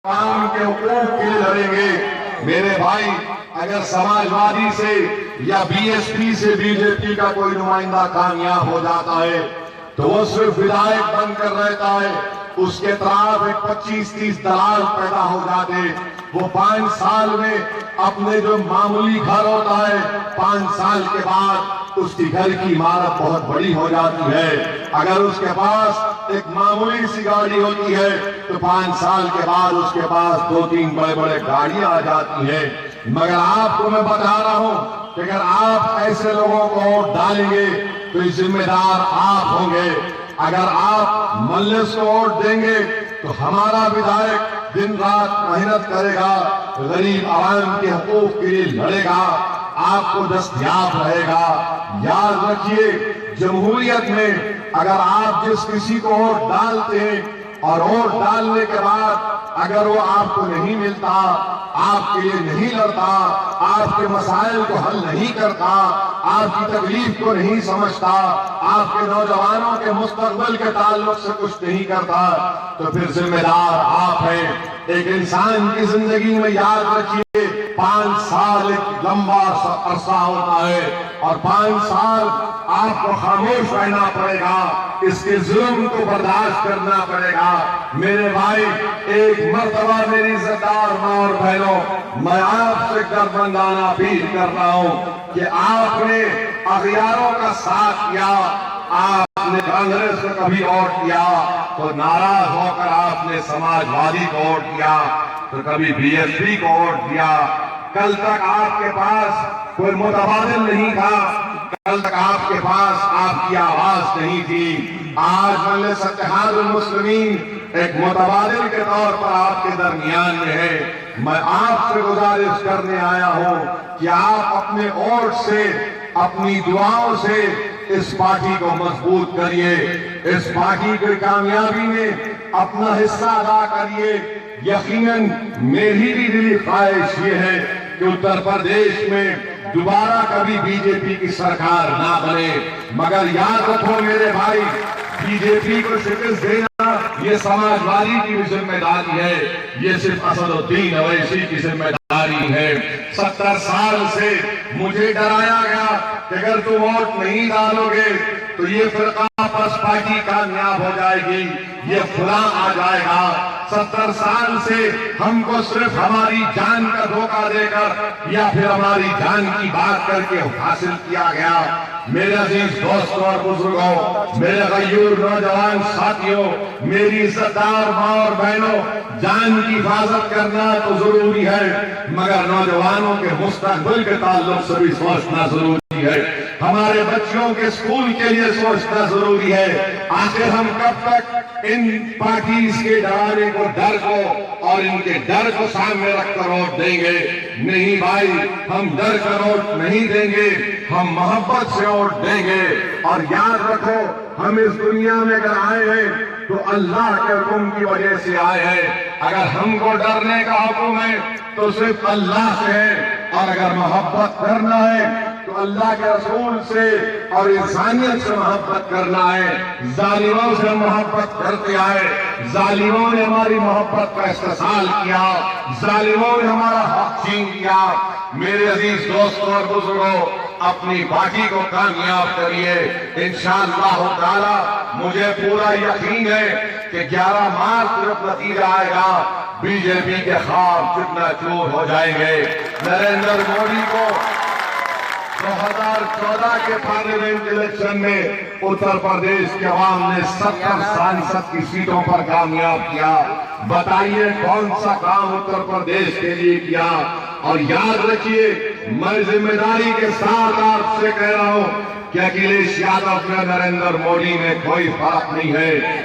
عوام کے حقوق کے لیے لڑیں گے۔ میرے بھائی، اگر سماجوادی سے یا بی ایس پی سے بی جے پی کا کوئی نمائندہ کامیاب ہو جاتا ہے تو وہ صرف ودھائک بن کر رہتا ہے، اس کے طرف 25-30 دلال پیدا ہو جاتے، وہ 5 سال میں اپنے جو معمولی گھر ہوتا ہے 5 سال کے بعد اس کی گھر کی عمارت بہت بڑی ہو جاتی ہے۔ اگر اس کے پاس ایک معمولی سی گاڑی ہوتی ہے تو 5 سال کے بعد اس کے پاس 2-3 بڑے بڑے گاڑیاں آ جاتی ہیں۔ مگر آپ کو میں بتا رہا ہوں کہ اگر آپ ایسے لوگوں کو ووٹ ڈالیں گے تو یہ ذمہ دار آپ ہوں گے۔ اگر آپ مجلس کو ووٹ دیں گے تو ہمارا ودھائک دن رات محنت کرے گا، غریب عوام کے حقوق کے لیے لڑے گا، آپ کو دستیاب رہے گا۔ یاد رکھیے، جمہوریت میں اگر آپ جس کسی کو ووٹ ڈالتے ہیں اور ووٹ ڈالنے کے بعد اگر وہ آپ کو نہیں ملتا، آپ کے لیے نہیں لڑتا، آپ کے مسائل کو حل نہیں کرتا، آپ کی تکلیف کو نہیں سمجھتا، آپ کے نوجوانوں کے مستقبل کے تعلق سے کچھ نہیں کرتا، تو پھر ذمہ دار آپ ہیں۔ ایک انسان کی زندگی میں یاد رکھیے 5 سال ایک لمبا عرصہ ہوتا ہے، اور 5 سال آپ کو خاموش رہنا پڑے گا، اس کے ظلم کو برداشت کرنا پڑے گا۔ میرے بھائی، ایک مرتبہ میری عزتدار ماں اور بہنوں، میں آپ سے دربندانہ اپیل کر رہا ہوں کہ آپ نے اغیاروں کا ساتھ کیا، آپ نے کانگریس کو کبھی ووٹ دیا تو ناراض ہو کر آپ نے سماجوادی کو ووٹ دیا، تو کبھی بی ایس پی کو ووٹ دیا۔ کل تک آپ کے پاس کوئی متبادل نہیں تھا، کل تک آپ کے پاس آپ کی آواز نہیں تھی۔ آج مجلس اتحاد المسلمین ایک متبادل کے طور پر آپ کے درمیان میں ہے۔ میں آپ سے گزارش کرنے آیا ہوں کہ آپ اپنے ووٹ سے، اپنی دعاؤں سے اس پارٹی کو مضبوط کریے، اس پارٹی کی کامیابی میں اپنا حصہ ادا کریے۔ یقیناً میری بھی دلی خواہش یہ ہے کہ اتر پردیش میں دوبارہ کبھی بی جے پی کی سرکار نہ بنے، مگر یاد رکھو میرے بھائی، بی جے پی کو شکست دینا یہ سماجوادی کی بھی ذمہ داری ہے، یہ صرف اسد الدین اویسی کی ذمہ داری ہے۔ 70 سال سے مجھے ڈرایا گیا کہ اگر تم ووٹ نہیں ڈالو گے تو یہ فرقہ پرست پارٹی کامیاب ہو جائے گی، یہ فلاں آ جائے گا۔ 70 سال سے ہم کو صرف ہماری جان کا دھوکہ دے کر یا پھر ہماری جان کی بات کر کے حاصل کیا گیا۔ میرے عزیز دوستوں اور بزرگوں، میرے غیور نوجوان ساتھیوں، میری عزتدار ماں اور بہنوں، جان کی حفاظت کرنا تو ضروری ہے، مگر نوجوانوں کے مستقبل کے تعلق سے بھی سوچنا ضروری ہے، ہمارے بچوں کے اسکول کے لیے سوچنا ضروری ہے۔ آخر ہم کب تک ان پارٹیز کے ڈرانے کو، ڈر کو اور ان کے ڈر کو سامنے رکھ کر ووٹ دیں گے؟ نہیں بھائی، ہم ڈر کر ووٹ نہیں دیں گے، ہم محبت سے ووٹ دیں گے۔ اور یاد رکھو، ہم اس دنیا میں اگر آئے ہیں تو اللہ کے حکم کی وجہ سے آئے ہیں۔ اگر ہم کو ڈرنے کا حکم ہے تو صرف اللہ سے ہے، اور اگر محبت کرنا ہے تو اللہ کے رسول سے اور انسانیت سے محبت کرنا ہے۔ ظالموں سے محبت کرتے آئے، ظالموں نے ہماری محبت کا استحصال کیا، ظالموں نے ہمارا حق چھین لیا۔ میرے عزیز دوستوں اور بزرگوں، اپنی پارٹی کو کامیاب کریے، انشاءاللہ تعالی مجھے پورا یقین ہے کہ 11 مارچ جب نتیجہ آئے گا بی جے پی کے خواب چکنا چور ہو جائیں گے۔ نریندر مودی کو 2014 کے پارلیمنٹ الیکشن میں اتر پردیش کے عوام نے 70 سانسد کی سیٹوں پر کامیاب کیا۔ بتائیے کون سا کام اتر پردیش کے لیے کیا؟ اور یاد رکھیے، میں ذمہ داری کے ساتھ آپ سے کہہ رہا ہوں کہ اکھلیش یادو میں نریندر مودی میں کوئی فرق نہیں ہے۔